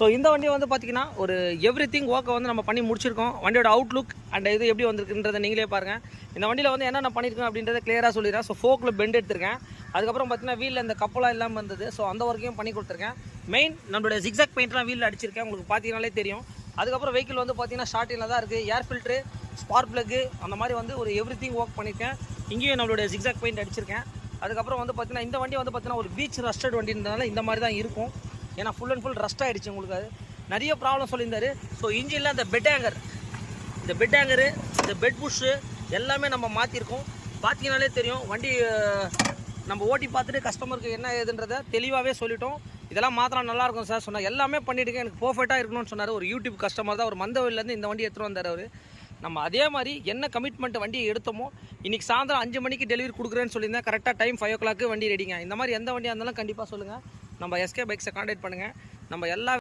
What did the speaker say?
So இந்த வண்டியை வந்து பார்த்தீங்கன்னா ஒரு எவ்ரி திங் ஒர்க்கை வந்து நம்ம பண்ணி முடிச்சிருக்கோம். வண்டியோட அவுட்லுக் அண்ட் இது எப்படி வந்திருக்குன்றதை நீங்களே பாருங்கள். இந்த வண்டியில் வந்து என்னென்ன பண்ணியிருக்கேன் அப்படின்றத கிளியராக சொல்லிடுறேன். ஸோ ஃபோக்கில் பெண்ட் எடுத்திருக்கேன். அதுக்கப்புறம் பார்த்தீங்கன்னா வீலில் இந்த கப்பலாக இல்லாமல் இருந்தது. ஸோ அந்த ஒர்க்கையும் பண்ணி கொடுத்துருக்கேன். மெயின் நம்மளுடைய ஜிக்ஸாக் பெயிண்ட்லாம் வீலில் அடிச்சிருக்கேன், உங்களுக்கு பார்த்தீங்கனாலே தெரியும். அதுக்கப்புறம் வெஹிக்கிள் வந்து பார்த்தீங்கன்னா ஸ்டார்டிங்கில் தான் இருக்குது. ஏர் ஃபில்ட்ரு, ஸ்பார்க் ப்ளக்கு, அந்த மாதிரி வந்து ஒரு எவ்ரி திங் ஒர்க் பண்ணியிருக்கேன். இங்கேயும் நம்மளுடைய ஜிக்ஸாக் பெயிண்ட் அடிச்சிருக்கேன். அதுக்கப்புறம் வந்து பார்த்தீங்கன்னா இந்த வண்டி வந்து பார்த்தீங்கன்னா ஒரு பீச் ரஸ்டட் வண்டின்றதுனால இந்த மாதிரி தான் இருக்கும். ஏன்னா ஃபுல் அண்ட் ஃபுல் ரஸ்ட் ஆகிடுச்சு. உங்களுக்கு அது நிறைய ப்ராப்ளம் சொல்லியிருந்தாரு. ஸோ இன்ஜினில் அந்த பெட் ஹேங்கரு, இந்த பெட் புஷ்ஷு எல்லாமே நம்ம மாற்றிருக்கோம். பார்த்தீங்கனாலே தெரியும். வண்டி நம்ம ஓட்டி பார்த்துட்டு கஸ்டமருக்கு என்ன ஏதுன்றதை தெளிவாகவே சொல்லிட்டோம். இதெல்லாம் மாத்திரம் நல்லாயிருக்கும் சார் சொன்னார். எல்லாமே பண்ணிவிடுங்க, எனக்கு பர்ஃபெக்டாக இருக்கணும்னு சொன்னார். ஒரு யூடியூப் கஸ்டமர் தான், ஒரு மந்தவெளிலேருந்து இந்த வண்டி எடுத்துகிட்டு வந்தார் அவர். நம்ம அதே மாதிரி என்ன கமிட்மெண்ட் வண்டியை எடுத்தோமோ இன்றைக்கி சாயந்தரம் 5 மணிக்கு டெலிவரி கொடுக்குறேன்னு சொல்லியிருந்தேன். கரெக்டாக டைம் 5 o'clock வண்டி ரெடிங்க. இந்த மாதிரி எந்த வண்டியாக இருந்தாலும் கண்டிப்பாக சொல்லுங்கள். நம்ம எஸ்கே பைக்ஸை கான்டாக்ட் பண்ணுங்கள். நம்ம எல்லா